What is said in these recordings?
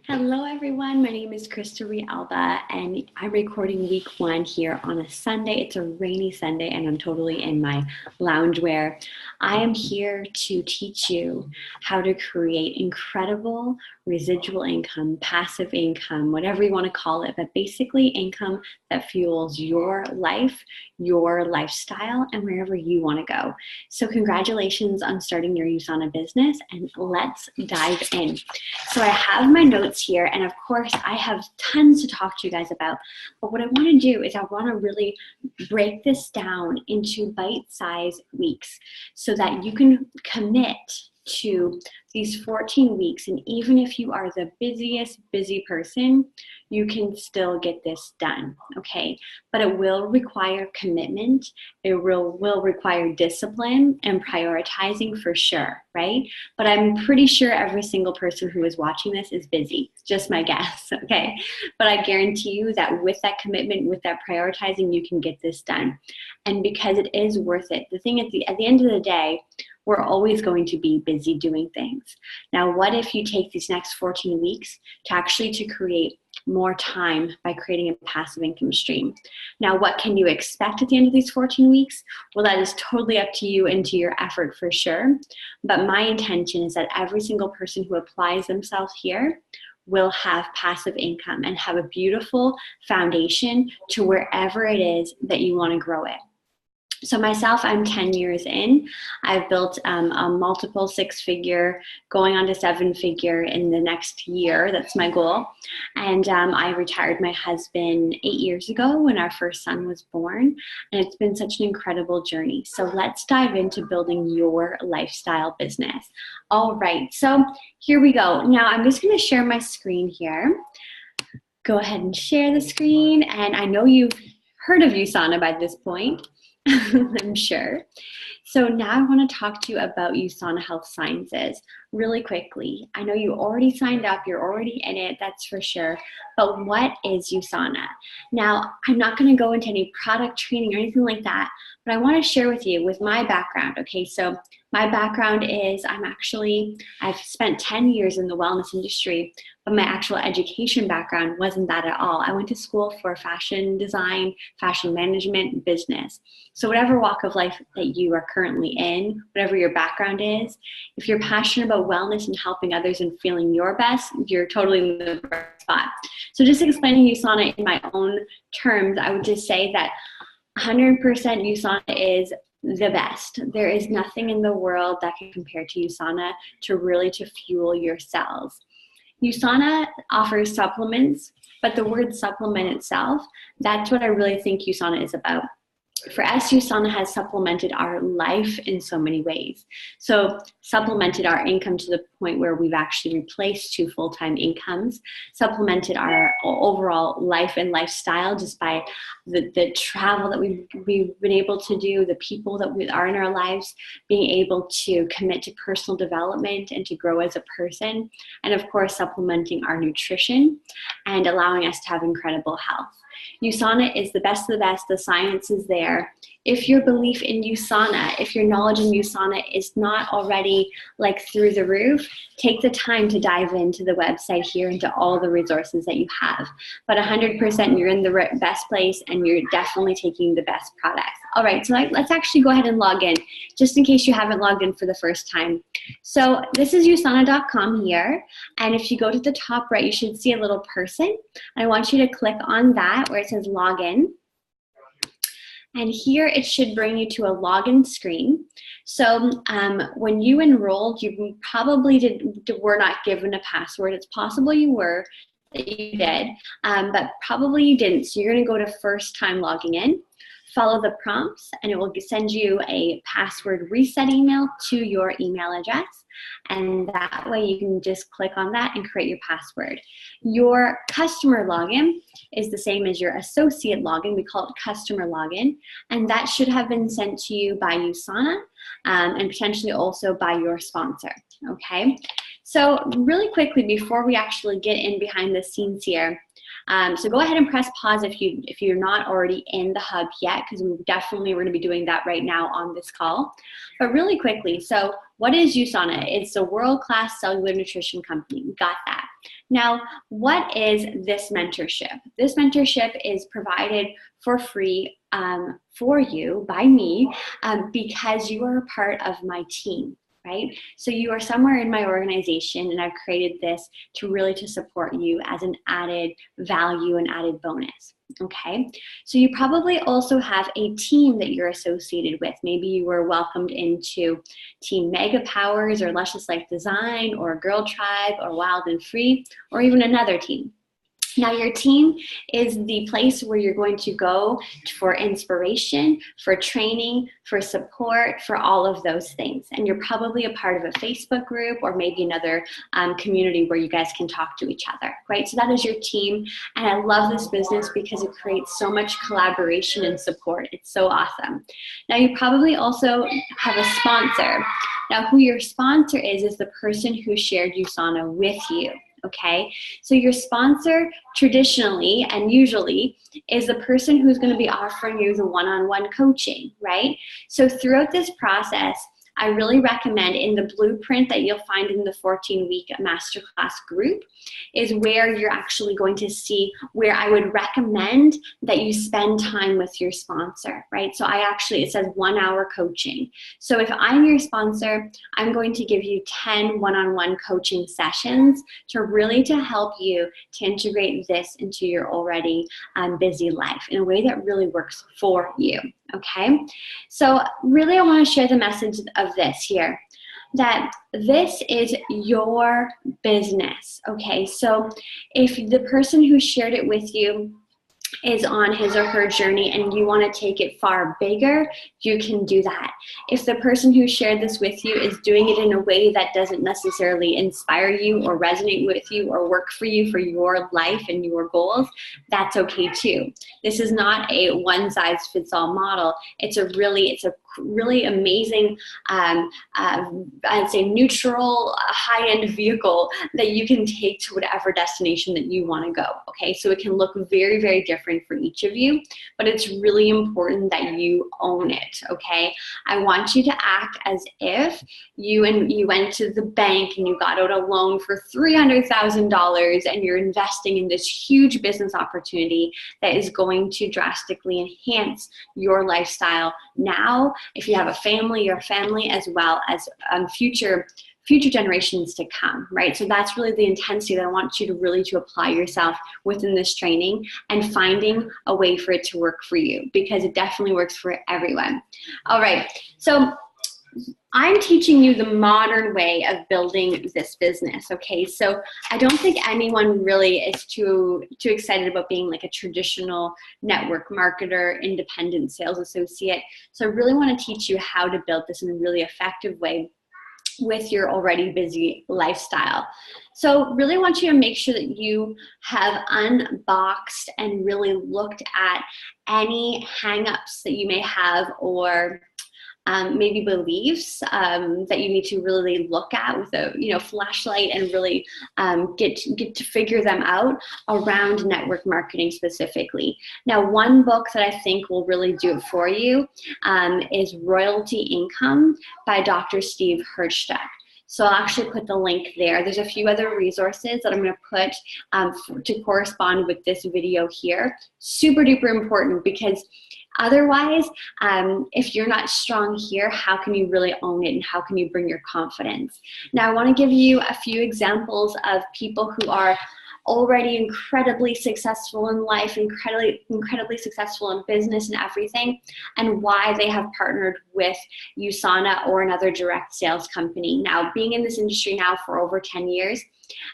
Hello everyone, my name is Krista Rialba and I'm recording week 1 here on a Sunday. It's a rainy Sunday and I'm totally in my loungewear. I am here to teach you how to create incredible residual income, passive income, whatever you want to call it, but basically income that fuels your life, your lifestyle, and wherever you want to go. So congratulations on starting your USANA business and let's dive in. So I have my notes here, and of course I have tons to talk to you guys about, but what I want to do is I want to really break this down into bite-sized weeks so that you can commit to these 14 weeks, and even if you are the busy person, you can still get this done, okay? But it will require commitment, it will require discipline and prioritizing for sure, right? But I'm pretty sure every single person who is watching this is busy, just my guess, okay? But I guarantee you that with that commitment, with that prioritizing, you can get this done. And because it is worth it, the thing at the end of the day, we're always going to be busy doing things. Now, what if you take these next 14 weeks to create more time by creating a passive income stream? Now, what can you expect at the end of these 14 weeks? Well, that is totally up to you and to your effort for sure. But my intention is that every single person who applies themselves here will have passive income and have a beautiful foundation to wherever it is that you want to grow it. So myself, I'm 10 years in. I've built a multiple 6-figure, going on to 7-figure in the next year. That's my goal. And I retired my husband 8 years ago when our first son was born. And it's been such an incredible journey. So let's dive into building your lifestyle business. All right, so here we go. Now I'm just going to share my screen here. Go ahead and share the screen. And I know you've heard of USANA by this point. I'm sure. So now I want to talk to you about USANA Health Sciences really quickly. I know you already signed up, you're already in it, that's for sure. But what is USANA? Now, I'm not going to go into any product training or anything like that, but I want to share with you with my background. Okay, so my background is I've spent 10 years in the wellness industry, but my actual education background wasn't that at all. I went to school for fashion design, fashion management, business. So whatever walk of life that you are currently in, whatever your background is, if you're passionate about wellness and helping others and feeling your best, you're totally in the right spot. So just explaining USANA in my own terms, I would just say that 100% USANA is the best. There is nothing in the world that can compare to USANA to fuel your cells. USANA offers supplements, but the word supplement itself, that's what I really think USANA is about. For us, USANA has supplemented our life in so many ways. So supplemented our income to the point where we've actually replaced 2 full-time incomes, supplemented our overall life and lifestyle just by the travel that we've been able to do, the people that are in our lives, being able to commit to personal development and to grow as a person, and of course, supplementing our nutrition and allowing us to have incredible health. USANA is the best of the best. The science is there. If your belief in USANA, if your knowledge in USANA is not already like through the roof, take the time to dive into the website here, into all the resources that you have. But 100% you're in the best place and you're definitely taking the best products. All right, so let's actually go ahead and log in, just in case you haven't logged in for the first time. So this is USANA.com here. And if you go to the top right, you should see a little person. I want you to click on that where it says login. And here it should bring you to a login screen. So when you enrolled, you probably were not given a password. It's possible you were, that you did, but probably you didn't. So you're going to go to first time logging in, follow the prompts, and it will send you a password reset email to your email address. And that way you can just click on that and create your password. Your customer login is the same as your associate login. We call it customer login. And that should have been sent to you by USANA and potentially also by your sponsor, okay? So really quickly before we actually get in behind the scenes here, so go ahead and press pause if you're not already in the hub yet, because we're going to be doing that right now on this call. But really quickly, so what is USANA? It's a world-class cellular nutrition company. We got that. Now, what is this mentorship? This mentorship is provided for free for you by me because you are a part of my team. Right? So you are somewhere in my organization, and I've created this to support you as an added value and added bonus. Okay, so you probably also have a team that you're associated with. Maybe you were welcomed into Team Mega Powers or Luscious Life Design or Girl Tribe or Wild and Free or even another team. Now, your team is the place where you're going to go for inspiration, for training, for support, for all of those things. And you're probably a part of a Facebook group or maybe another community where you guys can talk to each other, right? So that is your team. And I love this business because it creates so much collaboration and support. It's so awesome. Now, you probably also have a sponsor. Now, who your sponsor is the person who shared USANA with you. Okay, so your sponsor traditionally and usually is the person who's going to be offering you the one-on-one coaching, right? So throughout this process, I really recommend in the blueprint that you'll find in the 14-week masterclass group is where you're actually going to see where I would recommend that you spend time with your sponsor, right? So it says 1 hour coaching. So if I'm your sponsor, I'm going to give you 10 one-on-one coaching sessions to help you to integrate this into your already busy life in a way that really works for you. Okay, so really I want to share the message of this here, that this is your business. Okay, so if the person who shared it with you is on his or her journey and you want to take it far bigger, you can do that. If the person who shared this with you is doing it in a way that doesn't necessarily inspire you or resonate with you or work for you for your life and your goals, that's okay too. This is not a one-size-fits-all model. It's a really amazing, I'd say neutral, high-end vehicle that you can take to whatever destination that you want to go. Okay, so it can look very, very different for each of you, but it's really important that you own it. Okay, I want you to act as if you went to the bank and you got out a loan for $300,000 and you're investing in this huge business opportunity that is going to drastically enhance your lifestyle now. If you have a family, your family, as well as future generations to come, right? So that's really the intensity that I want you to apply yourself within this training and finding a way for it to work for you, because it definitely works for everyone. All right, so I'm teaching you the modern way of building this business, okay? So I don't think anyone really is too excited about being like a traditional network marketer, independent sales associate. So I really want to teach you how to build this in a really effective way with your already busy lifestyle. So really want you to make sure that you have unboxed and really looked at any hangups that you may have, or maybe beliefs that you need to really look at with a flashlight and really get to figure them out around network marketing specifically. Now, one book that I think will really do it for you is Royalty Income by Dr. Steve Hirschsteck. So I'll actually put the link there. There's a few other resources that I'm going to put to correspond with this video here. Super duper important, because otherwise, if you're not strong here, how can you really own it and how can you bring your confidence? Now, I want to give you a few examples of people who are already incredibly successful in life, incredibly successful in business and everything, and why they have partnered with USANA or another direct sales company. Now, being in this industry now for over 10 years,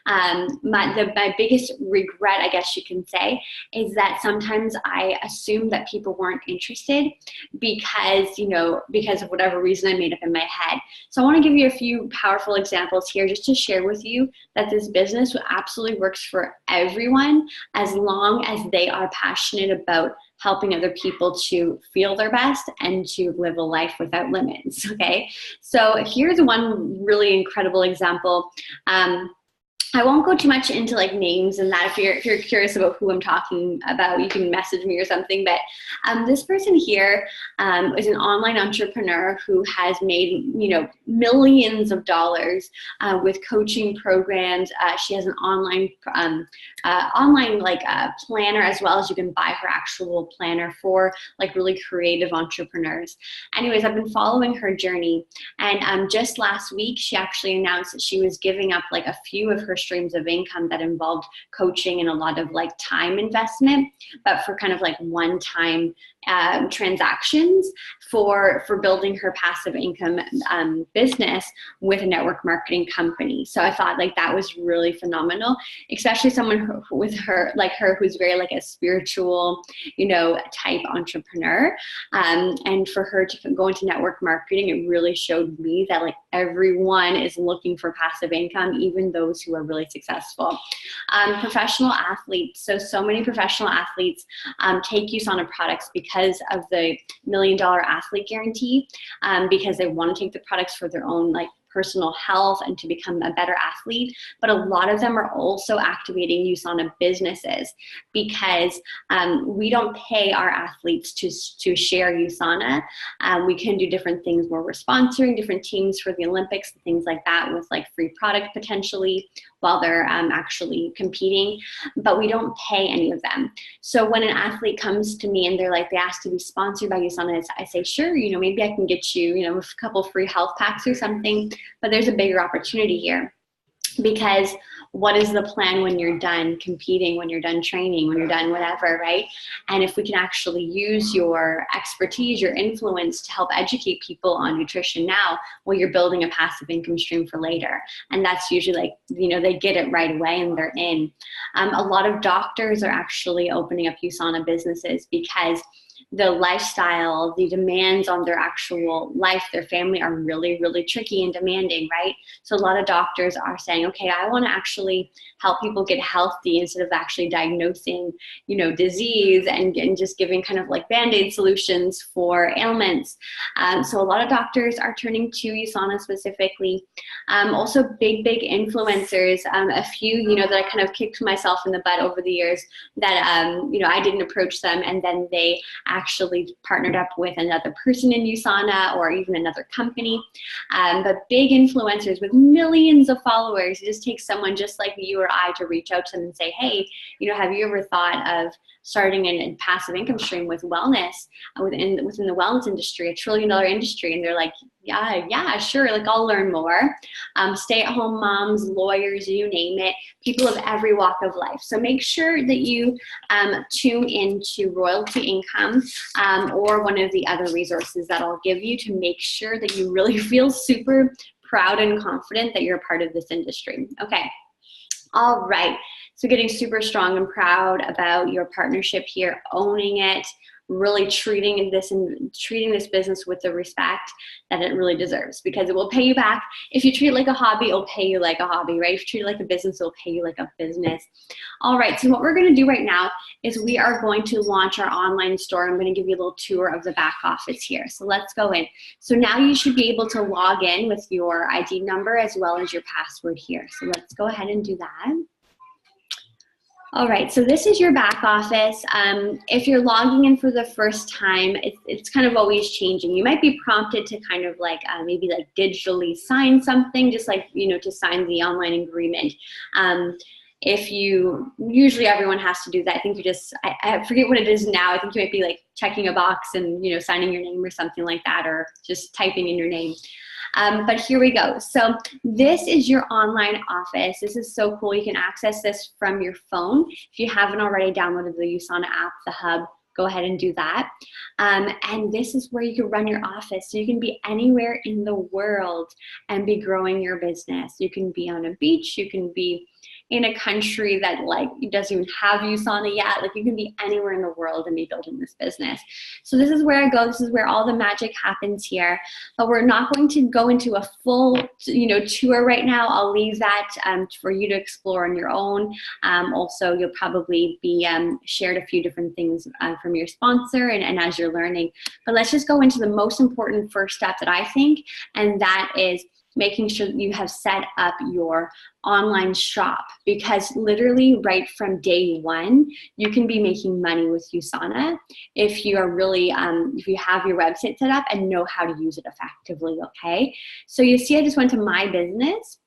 my biggest regret, I guess you can say, is that sometimes I assumed that people weren't interested because of whatever reason I made up in my head. So I want to give you a few powerful examples here just to share with you that this business absolutely works for everyone as long as they are passionate about helping other people to feel their best and to live a life without limits, okay? So here's one really incredible example. I won't go too much into like names and that. If you're curious about who I'm talking about, you can message me or something. But this person here is an online entrepreneur who has made, you know, millions of dollars with coaching programs. She has an online planner, as well as you can buy her actual planner for like really creative entrepreneurs. Anyways, I've been following her journey, and just last week she actually announced that she was giving up like a few of her streams of income that involved coaching and a lot of like time investment, but for kind of like one-time transactions for building her passive income business with a network marketing company. So I thought like that was really phenomenal, especially someone with her like her who's very like a spiritual, you know, type entrepreneur. And for her to go into network marketing, it really showed me that like everyone is looking for passive income, even those who are really successful. Professional athletes. So many professional athletes take USANA products because of the $1 million athlete guarantee, because they want to take the products for their own like personal health and to become a better athlete. But a lot of them are also activating USANA businesses because we don't pay our athletes to share USANA. We can do different things where we're sponsoring different teams for the Olympics and things like that with like free product potentially while they're actually competing, but we don't pay any of them. So when an athlete comes to me and they're like, they ask to be sponsored by USANA, I say, sure, you know, maybe I can get you, you know, a couple free health packs or something, but there's a bigger opportunity here. Because what is the plan when you're done competing, when you're done training, when you're done whatever, right? And if we can actually use your expertise, your influence to help educate people on nutrition now, well, you're building a passive income stream for later. And that's usually like, you know, they get it right away and they're in. A lot of doctors are actually opening up USANA businesses because the lifestyle, the demands on their actual life, their family are really, really tricky and demanding, right? So a lot of doctors are saying, okay, I want to actually help people get healthy instead of actually diagnosing, you know, disease and just giving kind of like Band-Aid solutions for ailments. So a lot of doctors are turning to USANA specifically. Also big influencers, a few, you know, that I kind of kicked myself in the butt over the years that, you know, I didn't approach them and then they actually partnered up with another person in USANA or even another company. But big influencers with millions of followers, it just takes someone just like you or I to reach out to them and say, hey, you know, have you ever thought of starting a passive income stream with wellness within the wellness industry, $1 trillion industry? And they're like, yeah, sure. Like I'll learn more. Stay-at-home moms, lawyers, you name it, people of every walk of life. So make sure that you tune into Royalty Income or one of the other resources that I'll give you to make sure that you really feel super proud and confident that you're a part of this industry. Okay. All right. So getting super strong and proud about your partnership here, owning it, really treating this business with the respect that it really deserves, because it will pay you back. If you treat it like a hobby, it'll pay you like a hobby, right? If you treat it like a business, it'll pay you like a business. All right, so what we're gonna do right now is we are going to launch our online store. I'm gonna give you a little tour of the back office here. So let's go in. So now you should be able to log in with your ID number as well as your password here. So let's go ahead and do that. All right, so this is your back office. If you're logging in for the first time, it's kind of always changing. You might be prompted to kind of like maybe like digitally sign something, just like, you know, to sign the online agreement. If you, usually everyone has to do that. I think you just, I forget what it is now. I think you might be like checking a box and, you know, signing your name or something like that, or just typing in your name. But here we go. So this is your online office. This is so cool. You can access this from your phone. If you haven't already downloaded the USANA app, the hub, go ahead and do that. And this is where you can run your office. So you can be anywhere in the world and be growing your business. You can be on a beach. You can be in a country that like doesn't even have USANA yet. Like you can be anywhere in the world and be building this business. So this is where I go. This is where all the magic happens here. But we're not going to go into a full, you know, tour right now. I'll leave that for you to explore on your own. Also, you'll probably be shared a few different things from your sponsor and as you're learning. But let's just go into the most important first step that I think, and that is making sure that you have set up your online shop, because literally right from day one, you can be making money with USANA if you are really, if you have your website set up and know how to use it effectively, okay? So you see I just went to My Business,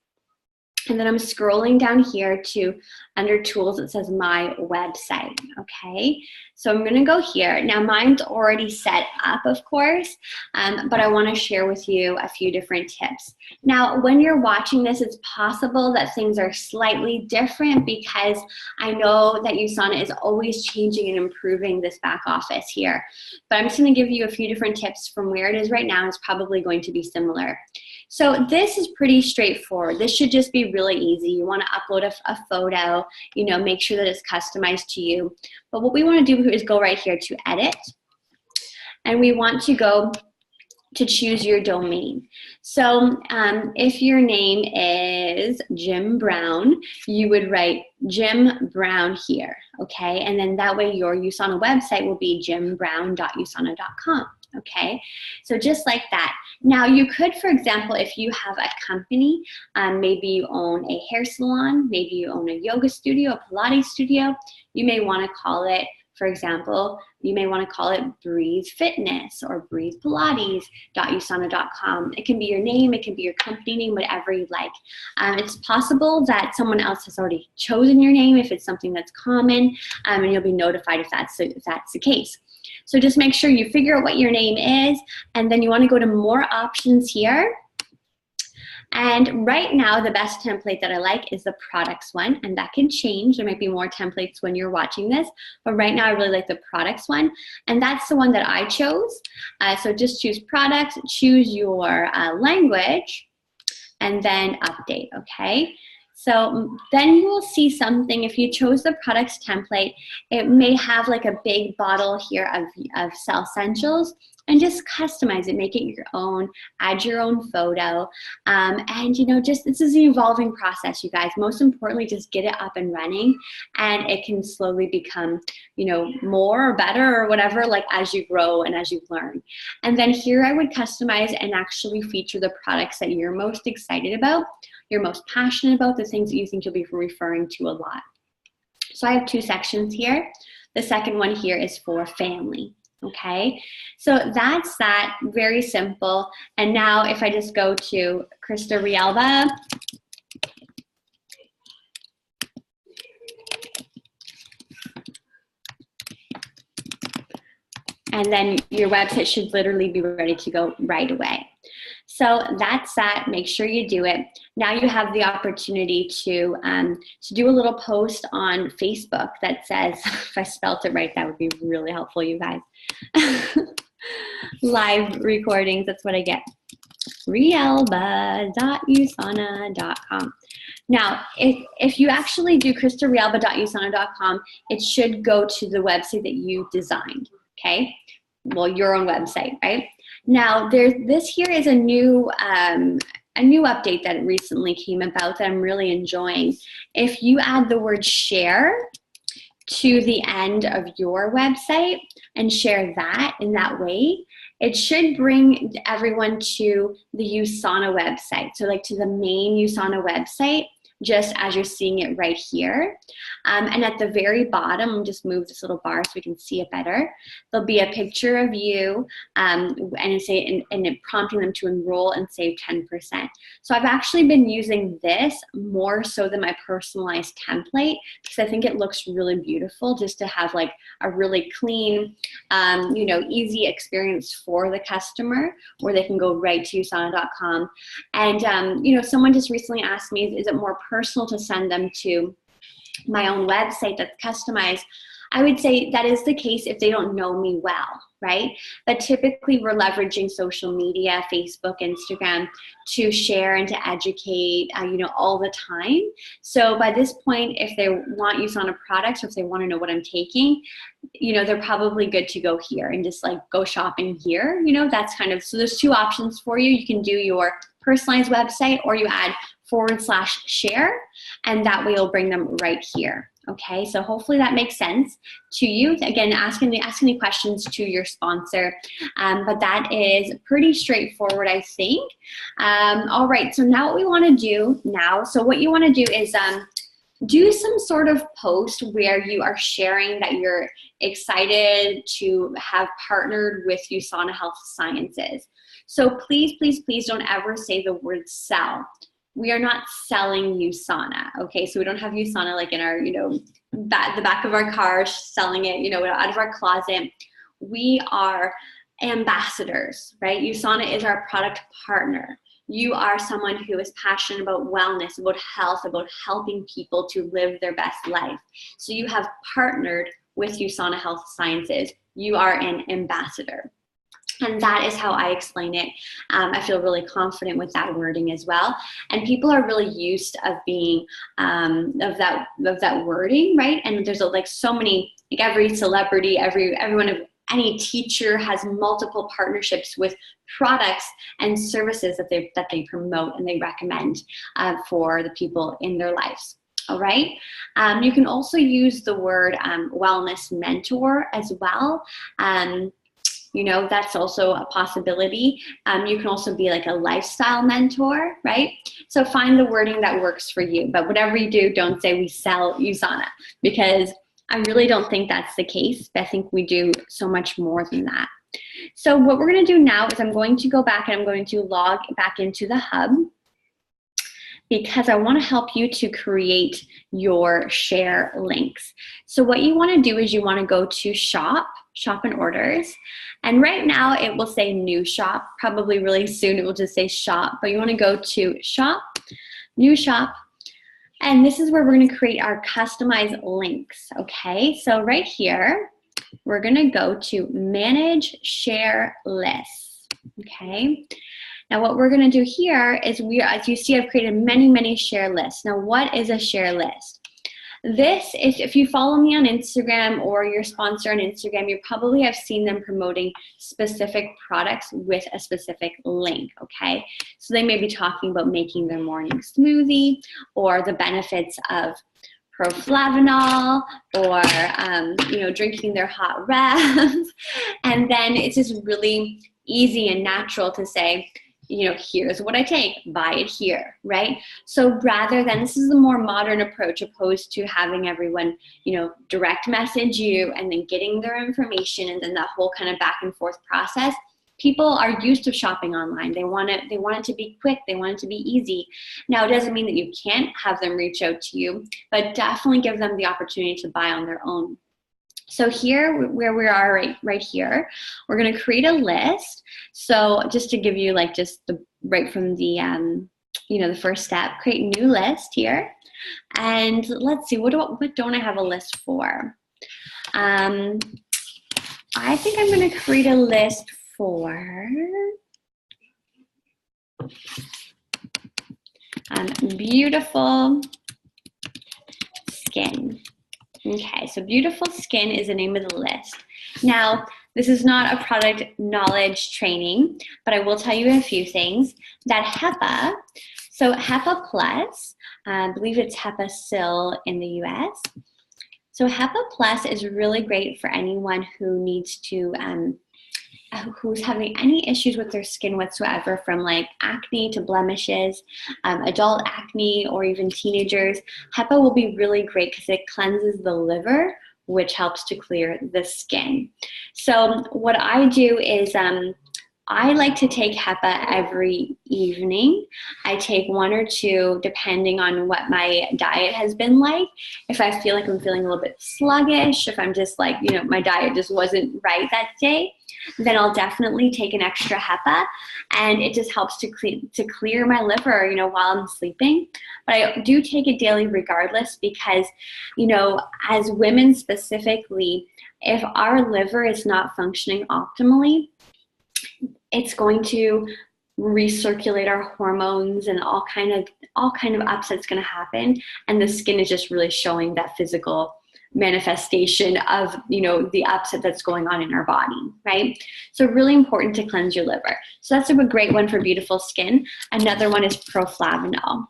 and then I'm scrolling down here to under tools, it says my website, okay? So I'm gonna go here. Now mine's already set up, of course, but I wanna share with you a few different tips. Now, when you're watching this, it's possible that things are slightly different because I know that USANA is always changing and improving this back office here. But I'm just gonna give you a few different tips from where it is right now. It's probably going to be similar. So this is pretty straightforward. This should just be really easy. You want to upload a photo, you know, make sure that it's customized to you. But what we want to do is go right here to edit, and we want to go to choose your domain. So if your name is Jim Brown, you would write Jim Brown here, okay? And then that way your USANA website will be jimbrown.usana.com. Okay, so just like that. Now you could, for example, if you have a company, maybe you own a hair salon, maybe you own a yoga studio, a Pilates studio, you may want to call it, for example, you may want to call it Breathe Fitness or Breathe Pilates.usana.com. It can be your name, it can be your company name, whatever you like. It's possible that someone else has already chosen your name if it's something that's common, and you'll be notified if that's the case. So just make sure you figure out what your name is, and then you want to go to more options here. And right now, the best template that I like is the products one, and that can change. There might be more templates when you're watching this, but right now I really like the products one, and that's the one that I chose. So just choose products, choose your language, and then update, okay? So then you will see something. If you chose the products template, it may have like a big bottle here of Cell Essentials, and just customize it, make it your own, add your own photo. And you know, just this is an evolving process, you guys. Most importantly, just get it up and running, and it can slowly become, you know, more or better or whatever, like as you grow and as you learn. And then here I would customize and actually feature the products that you're most excited about, you're most passionate about, the things that you think you'll be referring to a lot. So I have two sections here. The second one here is for family. Okay, so that's that, very simple. And now if I just go to Krista Rialba, and then your website should literally be ready to go right away. So that's that. Make sure you do it. Now you have the opportunity to do a little post on Facebook that says, if I spelt it right, that would be really helpful, you guys. Live recordings, that's what I get. Rialba.usana.com. Now, if you actually do kristarialba.usana.com, it should go to the website that you designed, okay? Well, your own website, right? Now, this here is a new update that recently came about that I'm really enjoying. If you add the word share to the end of your website and share that in that way, it should bring everyone to the USANA website. So like to the main USANA website, just as you're seeing it right here. And at the very bottom, just move this little bar so we can see it better. There'll be a picture of you and it prompting them to enroll and save 10%. So I've actually been using this more so than my personalized template because I think it looks really beautiful just to have like a really clean, you know, easy experience for the customer where they can go right to usana.com. And, you know, someone just recently asked me, is it more personal to send them to my own website that's customized? I would say that is the case if they don't know me well, right? But typically we're leveraging social media, Facebook, Instagram, to share and to educate, you know, all the time. So by this point, if they want USANA products or if they want to know what I'm taking, you know, they're probably good to go here and just like go shopping here. You know, that's kind of, so there's two options for you. You can do your personalized website or you add /share, and that way it'll bring them right here. Okay, so hopefully that makes sense to you. Again, ask any questions to your sponsor, but that is pretty straightforward, I think. All right, so now what we want to do now, so what you want to do is do some sort of post where you are sharing that you're excited to have partnered with USANA Health Sciences. So please, please, please don't ever say the word sell. We are not selling USANA, okay? So we don't have USANA like in our, the back of our car, selling it, out of our closet. We are ambassadors, right? USANA is our product partner. You are someone who is passionate about wellness, about health, about helping people to live their best life. So you have partnered with USANA Health Sciences. You are an ambassador. And that is how I explain it. I feel really confident with that wording as well. And people are really used of being, of that wording, right? And there's like so many, like every celebrity, everyone of any teacher has multiple partnerships with products and services that they promote and they recommend for the people in their lives. All right. You can also use the word wellness mentor as well. That's also a possibility. You can also be like a lifestyle mentor, right? So find the wording that works for you. But whatever you do, don't say we sell USANA, because I really don't think that's the case. I think we do so much more than that. So what we're going to do now is I'm going to go back and I'm going to log back into the hub, because I want to help you to create your share links. So what you want to do is you want to go to shop and orders. And right now it will say new shop. Probably really soon it will just say shop, but you want to go to shop, new shop. And this is where we're going to create our customized links. Okay, so right here, we're going to go to manage share lists. Okay. Now what we're going to do here is as you see, I've created many, many share lists. Now what is a share list? This is, if you follow me on Instagram or your sponsor on Instagram, you probably have seen them promoting specific products with a specific link, okay? So they may be talking about making their morning smoothie or the benefits of proflavanol or, drinking their hot rebs. And then it's just really easy and natural to say, here's what I take, buy it here, right? So rather than, this is the more modern approach opposed to having everyone, direct message you and then getting their information and then that whole kind of back and forth process. People are used to shopping online. They want it to be quick. They want it to be easy. Now, it doesn't mean that you can't have them reach out to you, but definitely give them the opportunity to buy on their own. So here, where we are right here, we're going to create a list. So just to give you right from the, the first step, create new list here. And let's see, what don't I have a list for? I think I'm going to create a list for beautiful skin. Okay, so beautiful skin is the name of the list. Now, this is not a product knowledge training, but I will tell you a few things. That HEPA, so HEPA Plus, I believe it's HEPA still in the US. So HEPA Plus is really great for anyone who needs to, who's having any issues with their skin whatsoever, from like acne to blemishes, adult acne, or even teenagers. HEPA will be really great because it cleanses the liver, which helps to clear the skin. So what I do is I like to take HEPA every evening. I take 1 or 2 depending on what my diet has been like. If I feel like I'm feeling a little bit sluggish, if I'm just like, my diet just wasn't right that day, then I'll definitely take an extra HEPA, and it just helps to clear my liver, while I'm sleeping. But I do take it daily regardless, because, as women specifically, if our liver is not functioning optimally, it's going to recirculate our hormones, and all kind of upset's going to happen, and the skin is just really showing that physical manifestation of the upset that's going on in our body, right? So really important to cleanse your liver. So that's a great one for beautiful skin. Another one is proflavanol.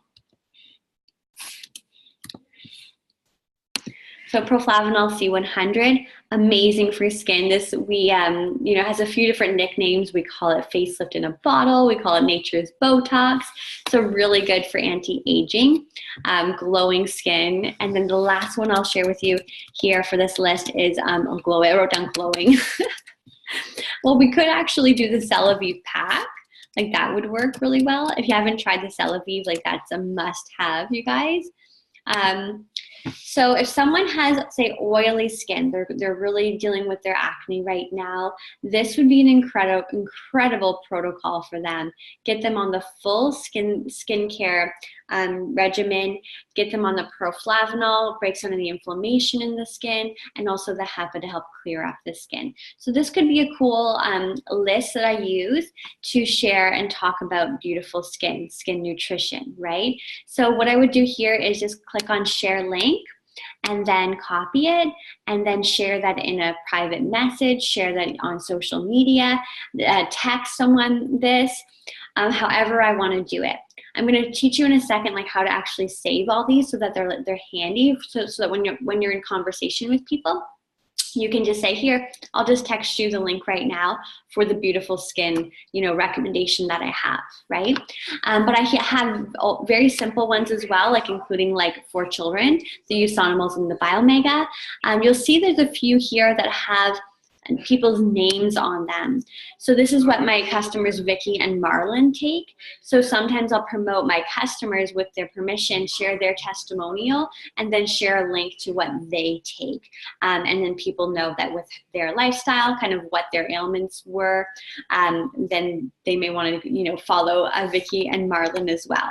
So Proflavanol C100, amazing for skin. This has a few different nicknames. We call it facelift in a bottle. We call it nature's Botox. So really good for anti-aging, glowing skin. And then the last one I'll share with you here for this list is glow. I wrote down glowing. Well, we could actually do the Celavive pack. Like that would work really well. If you haven't tried the Celavive, like that's a must-have, you guys. So if someone has, say, oily skin, they're really dealing with their acne right now, this would be an incredible protocol for them. Get them on the full skincare regimen, get them on the Proflavanol, breaks down the inflammation in the skin, and also the HEPA to help clear up the skin. So this could be a cool list that I use to share and talk about beautiful skin nutrition, right? So what I would do here is just click on share link, and then copy it, and then share that in a private message, share that on social media, text someone this, however I want to do it. I'm going to teach you in a second like how to actually save all these so that they're handy, so that when you're in conversation with people, you can just say, here, I'll just text you the link right now for the beautiful skin, recommendation that I have, right? But I have very simple ones as well, like including like for children, the USANA and the Biomega. You'll see there's a few here that have people's names on them. So this is what my customers Vicky and Marlon take. So sometimes I'll promote my customers with their permission, share their testimonial, and then share a link to what they take. And then people know that with their lifestyle, kind of what their ailments were, then they may want to follow Vicky and Marlon as well.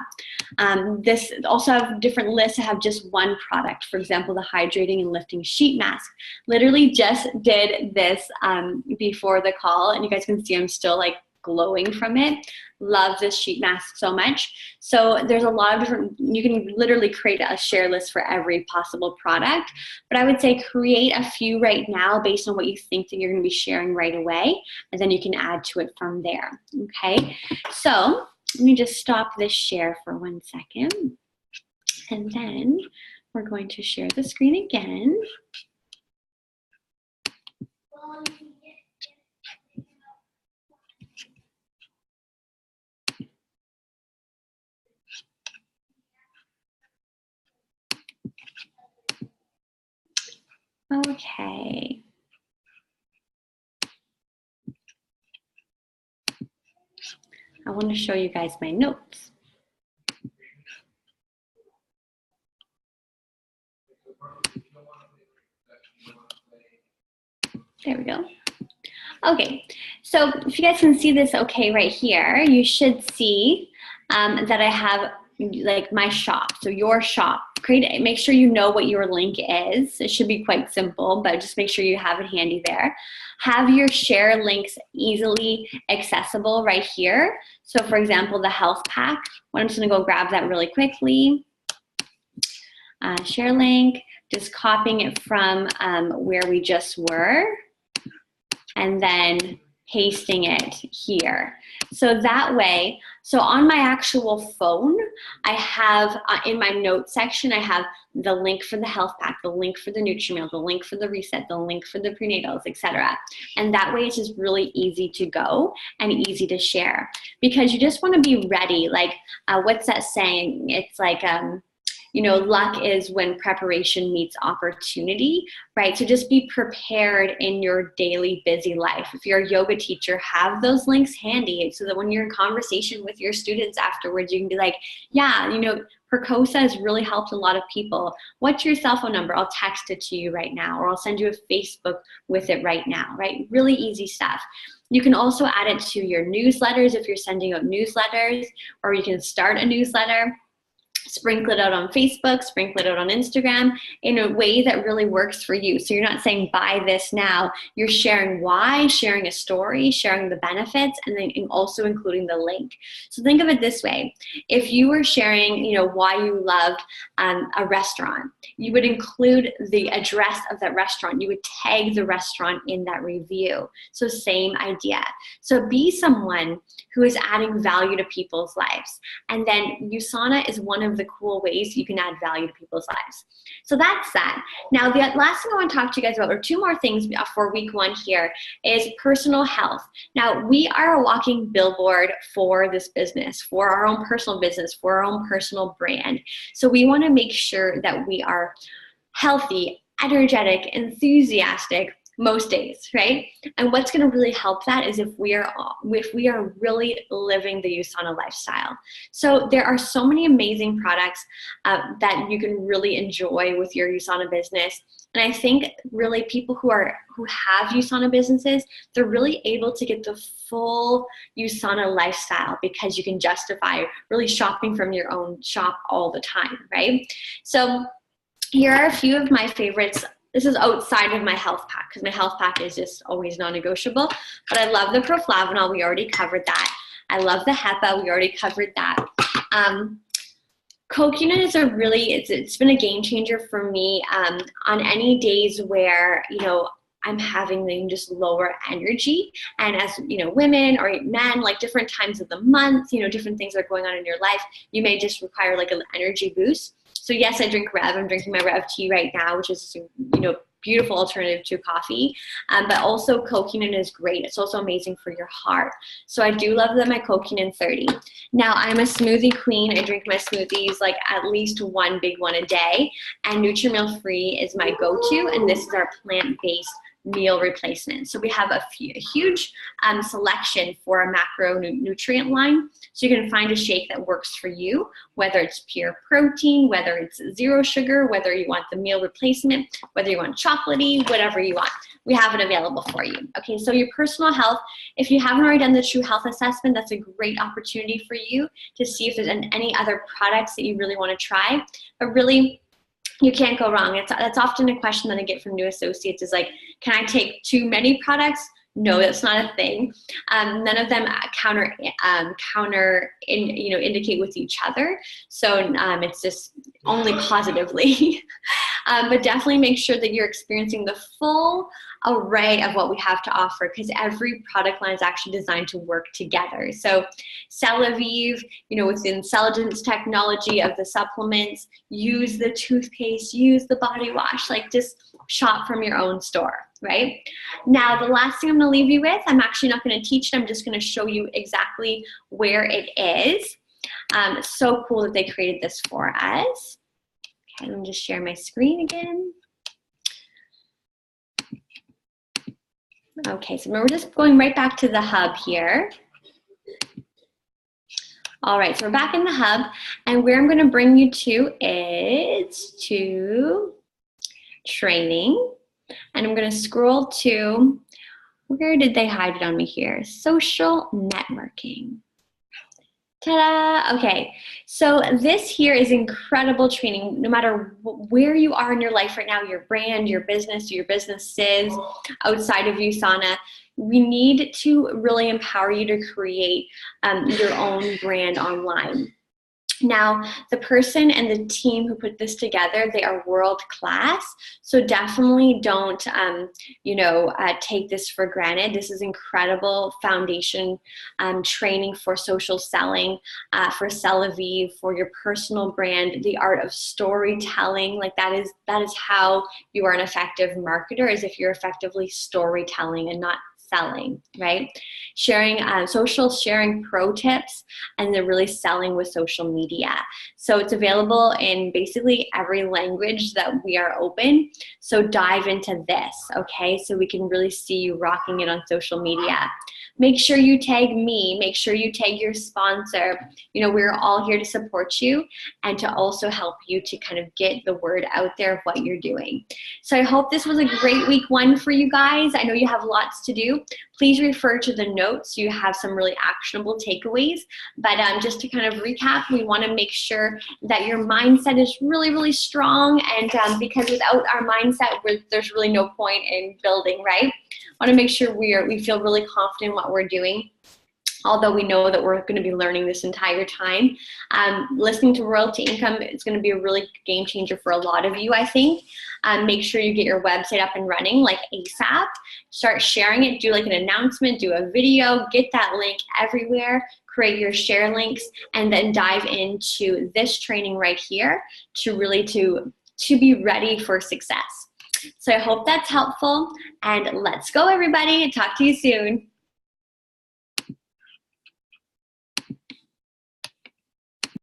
This also have different lists that have just one product. For example, the hydrating and lifting sheet mask. Literally just did this before the call, and you guys can see I'm still like glowing from it. Love this sheet mask so much. So there's a lot of different, you can literally create a share list for every possible product, but I would say create a few right now based on what you think that you're going to be sharing right away, and then you can add to it from there. Okay, so let me just stop this share for 1 second, and then we're going to share the screen again. Okay. I want to show you guys my notes. There we go. Okay, so if you guys can see this okay right here, you should see that I have like my shop, so your shop. Make sure you know what your link is. It should be quite simple, but just make sure you have it handy there. Have your share links easily accessible right here. So for example, the health pack, I'm just gonna go grab that really quickly. Share link, just copying it from where we just were, and then pasting it here. So that way, so on my actual phone, I have in my notes section, I have the link for the health pack, the link for the NutriMeal, the link for the reset, the link for the prenatals, etc. And that way it's just really easy to go and easy to share, because you just want to be ready. Like, what's that saying? It's like, luck is when preparation meets opportunity, right? So just be prepared in your daily busy life. If you're a yoga teacher, have those links handy so that when you're in conversation with your students afterwards, you can be like, yeah, Percosa has really helped a lot of people. What's your cell phone number? I'll text it to you right now, or I'll send you a Facebook with it right now, right? Really easy stuff. You can also add it to your newsletters if you're sending out newsletters, or you can start a newsletter. Sprinkle it out on Facebook, sprinkle it out on Instagram in a way that really works for you. So you're not saying buy this now, you're sharing why, sharing a story, sharing the benefits, and then also including the link. So think of it this way. If you were sharing, why you loved a restaurant, you would include the address of that restaurant. You would tag the restaurant in that review. So same idea. So be someone who is adding value to people's lives. And then USANA is one of the cool ways you can add value to people's lives. So that's that. Now, the last thing I want to talk to you guys about, or two more things for week one here, is personal health. Now, we are a walking billboard for this business, for our own personal business, for our own personal brand. So we want to make sure that we are healthy, energetic, enthusiastic most days, right? And what's going to really help that is if we are really living the USANA lifestyle. So there are so many amazing products that you can really enjoy with your USANA business. And I think really people who have USANA businesses, they're really able to get the full USANA lifestyle because you can justify really shopping from your own shop all the time, right? So here are a few of my favorites. This is outside of my health pack because my health pack is just always non-negotiable. But I love the proflavanol. We already covered that. I love the HEPA. We already covered that. Coconut is it's been a game changer for me on any days where, I'm having just lower energy. And as, women or men, like different times of the month, different things are going on in your life, you may just require like an energy boost. So yes, I drink Rev. I'm drinking my Rev tea right now, which is, beautiful alternative to coffee. But also coconut is great. It's also amazing for your heart. So I do love my coconut 30. Now I'm a smoothie queen. I drink my smoothies like at least one big one a day. And Nutri-Meal Free is my go-to. And this is our plant-based meal replacement. So we have a huge selection for a macronutrient line. So you can find a shake that works for you, whether it's pure protein, whether it's zero sugar, whether you want the meal replacement, whether you want chocolatey, whatever you want. We have it available for you. Okay, so your personal health, if you haven't already done the True Health Assessment, that's a great opportunity for you to see if there's any other products that you really want to try. But really, you can't go wrong. That's often a question that I get from new associates is like, can I take too many products? No, that's not a thing. None of them indicate with each other. So it's just only positively. But definitely make sure that you're experiencing the full array of what we have to offer because every product line is actually designed to work together. So Celavive, within Celadon's technology of the supplements, use the toothpaste, use the body wash, like just shop from your own store, right? Now, the last thing I'm going to leave you with, I'm actually not going to teach it. I'm just going to show you exactly where it is. It's so cool that they created this for us. Okay, let me just share my screen again. Okay, so we're just going right back to the hub here. All right, so we're back in the hub, and where I'm going to bring you to is to training, and I'm going to scroll to, where did they hide it on me here? Social networking. Ta-da! Okay, so this here is incredible training. No matter where you are in your life right now, your brand, your businesses outside of USANA, we need to really empower you to create your own brand online. Now, the person and the team who put this together, they are world class. So definitely don't, take this for granted. This is incredible foundation training for social selling, for Celavive, for your personal brand, the art of storytelling. Like that is how you are an effective marketer, is if you're effectively storytelling and not selling, right? Sharing sharing pro tips, and then really selling with social media. So it's available in basically every language that we are open. So dive into this, okay? So we can really see you rocking it on social media. Make sure you tag me, make sure you tag your sponsor. We're all here to support you and to also help you to kind of get the word out there of what you're doing. So I hope this was a great week one for you guys. I know you have lots to do. Please refer to the notes so you have some really actionable takeaways. But just to kind of recap, we want to make sure that your mindset is really, really strong. And because without our mindset, there's really no point in building, right? Want to make sure we feel really confident in what we're doing. although we know that we're going to be learning this entire time. Listening to royalty income is going to be a really game changer for a lot of you, I think. Make sure you get your website up and running like ASAP. Start sharing it, do like an announcement, do a video, get that link everywhere, create your share links, and then dive into this training right here to really to be ready for success. So I hope that's helpful, and let's go everybody, and talk to you soon.